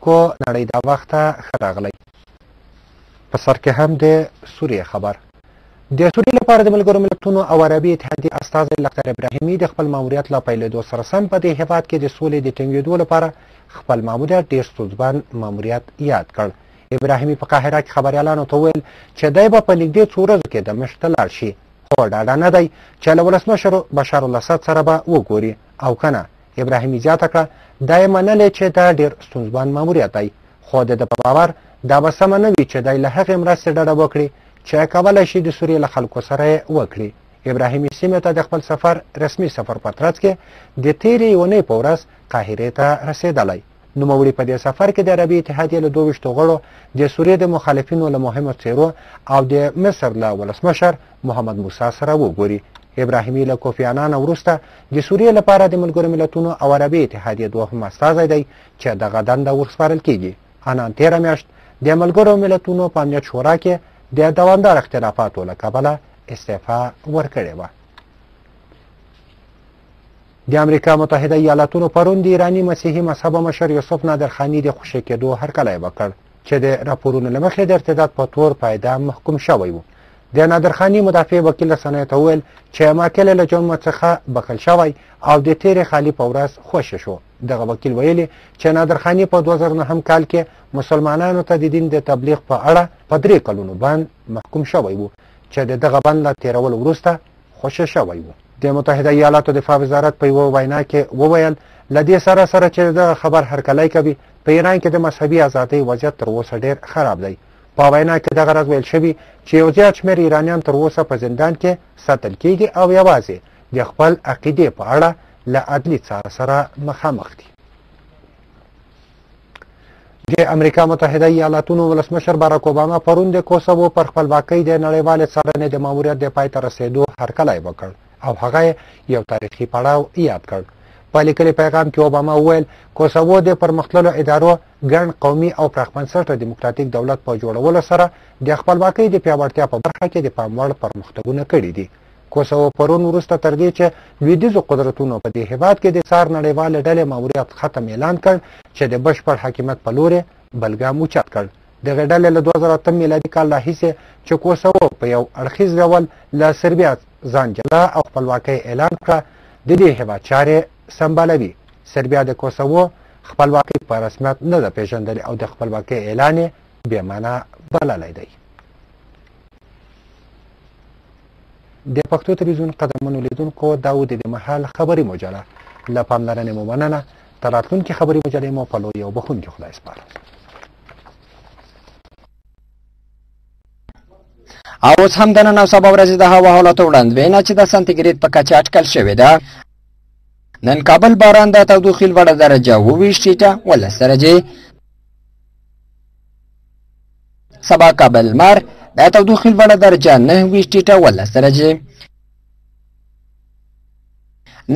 لیدونکو نړۍ دا وخت ته ښه راغلی. په سر کې هم د سوریې خبر. د سوریې لپاره د ملګرو ملتونو او عربي اتحادیې استازی لښکر ابراهیمي د خپل ماموریت له پیلېدو سره سم په دې هېواد کې د سولې د ټینګېدو لپاره خپل ماموریت ډېر ستونزمن ماموریت یاد کړ. ابراهیمي په قاهره کې خبریالانو ته وویل چې دی به په نږدې څو ورځو کې دمشق ته لاړ شي، خو ډاډه نه دی چې له ولسمشر بشارالاسد سره به وګوري او که نه. ابراهیمي زیاته کړه دا یې منلې چې دا ډېر ستونزمن ماموریت دی، خو د ده په باور دا به سمه نه وي چې دی له هغې مرستې ډډه وکړي چې کولی شي د سوریې له خلکو سره یې وکړي. ابراهیمي سیمې ته د خپل سفر رسمي سفر په ترڅ کې د تېرې یونۍ په ورځ قاهرې ته رسېدلی. نوموړي په دې سفر کې د عربي اتحادیې له 22 غړو، د سوریې د مخالفینو له مهمو څېرو او د مصر له ولسمشر محمد موسی سره وګوري. ابراهیمي له کوفی عنان وروسته د سوریې لپاره د ملګرو ملتونو او عربي اتحادیې دوهم استازی دی چې دغه دنده ورسپارل کیږي. عنان تېره میاشت د ملګرو ملتونو په امنیت شورا کې د دوامدار اختلافاتو له کبله استعفا ورکړې وه. د امریکا متحده ایالاتونو پرون د ایراني مسیحي مذهبه مشر یوسف نادرخاني د خوشي کېدو هرکلی وکړ چې د راپورونو له مخې د ارتداد په تور په اعدام محکوم شوی و. د نادرخاني مدافع وکیل رسنیو ته وویل چې ماکل له جرم څخه بخښل شوی او د تېرې خالي په ورځ خوشي شو. دغه وکیل ویلي چې نادرخاني په 2009 کال کې مسلمانانو ته د دین د تبلیغ په اړه په 3 کلونو بند محکوم شوی و چې د دغه بند له تېرولو وروسته خوشي شوی و. د متحده ایالاتو دفاع وزارت په یوه وینا کې وویل له دې سره سره چې دغه خبر هرکلی کوي په ایران کې د مذهبي ازادۍ وضعیت تر اوسه ډېر خراب دی. په وینا کې دغه راز ویل شوي چې یو زیات شمېر ایرانیان تر اوسه په زندان کې ساتل کیږي او یوازې د خپل عقیدې په اړه له عدلي څار سره مخامخ دي. د امریکا متحده ایالاتونو ولسمشر باراک اوباما پرون د کوسوو پر خپلواکۍ د نړیوالې څارنې د ماموریت د پای ته رسېدو هرکلی وکړ او هغه یو تاریخي پړاو یاد کړ. په لیکلي پیغام کې اوباما وویل کوسوو د پرمختللو ادارو ګڼ قومي او پراخبنسټه دیموکراتیک دولت په جوړولو سره د خپلواکۍ د پیاوړتیا په برخه کې د پام وړ پرمختګونه کړي دي. کوسوو پرون وروسته تر دې چې لویدیځو قدرتونو په دې هېواد کې د څار نړیوالې ډلې ماموریت ختم اعلان کړ چې د بشپړ حاکمیت په لورې بل ګام اوچت کړ. دغه ډلې له 2008 میلادي کال راهیسې چې کوسوو په یو اړخیز ډول له سربیا ځان جلا او خپلواکۍ اعلان کړه د دې هېواد چارې سمبالوي. سربیا د کوسوو خپلواکۍ په رسمیت نه ده پیژندلې او د خپلواکۍ اعلان یې بېمعنه بللی دی. د پښتو تلویزیون قدمونو لیدونکو دا و د دې مهال خبري مجله. له پاملرنې مو مننه. تر راتلونکې خبري مجلې مو په لوی او بخښونکي خدای سپارم. او اوس هم د نن او سبا ورځې د هوا حالاتو وړاندوینه چې د سانتیګریډ په کچه اټکل شوې ده. نن کابل باران د تودوخې لوړه درجه 22 ټیټه 12 درجې، سبا کابل لمر د تودوخې لوړه درجه 29 ټیټه 12 درجې،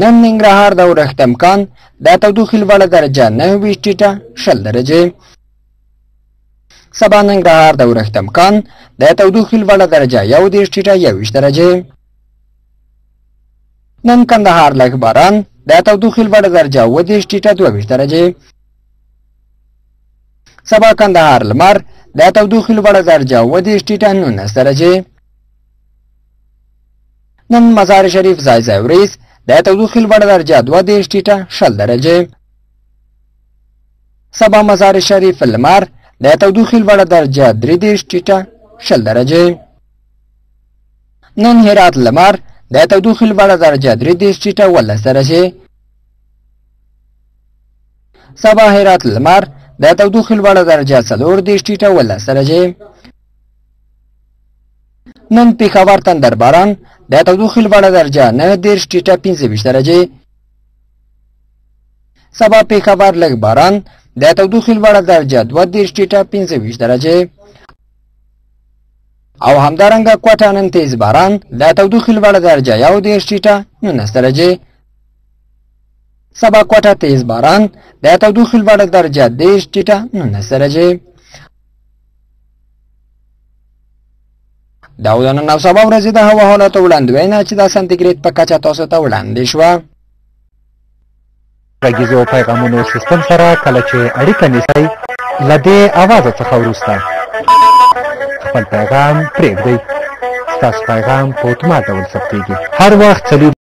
نن ننګرهار د اورښت امکان د تودوخې لوړه درجه 29 ټیټه 20 درجې، سبا ننګرهار د اورښت امکان د تودوخې لوړه درجه 21 ټیټه 21 درجې، نن کندهار لږ باران د تودوخې لوړه درجه 20 ټیټه 22 درجې، سبا کندهار لمر د تودوخې لوړه درجه 20 ټیټه 19 درجې، نن مزار شریف ځای ځای وریځ د تودوخې لوړه درجه 20 ټیټه 20 درجې، سبا مزار شریف لمر د تودوخې لوړه درجه 30 ټیټه 20 درجې، نن هرات لمر د تودوخې لوړه درجه 30 ټیټه 12 درجې، سبا هرات لمر د تودوخې لوړه درجه 40 ټیټه 12 درجې، نن پېښور تندر باران د تودوخې لوړه درجه 9 ټیټه 25 درجې، سبا پېښور لږ باران د تودوخې لوړه درجه 20 ټیټه 25 درجې، او همدارنګه کوټه نن تیز باران د تودوخې لوړه درجه 11 ټیټه 19 درجې، سبا کوټه تیز باران د تودوخې لوړه درجه 10 ټیټه 19 درجې. دا و د نن او سبا ورځې د هوا حالاتو وړاندوینه چې د سانتیګریډ په کچه تاسو ته وړاندې شوه. غږیزو پیغامونو سیستم سره کله چې اړیکه نیسئ له دې اوازه څخه وروسته خپل پیغام پرېږدئ. ستاسو پیغام په اتومات ډول ثبتېږي. هر وخت څلور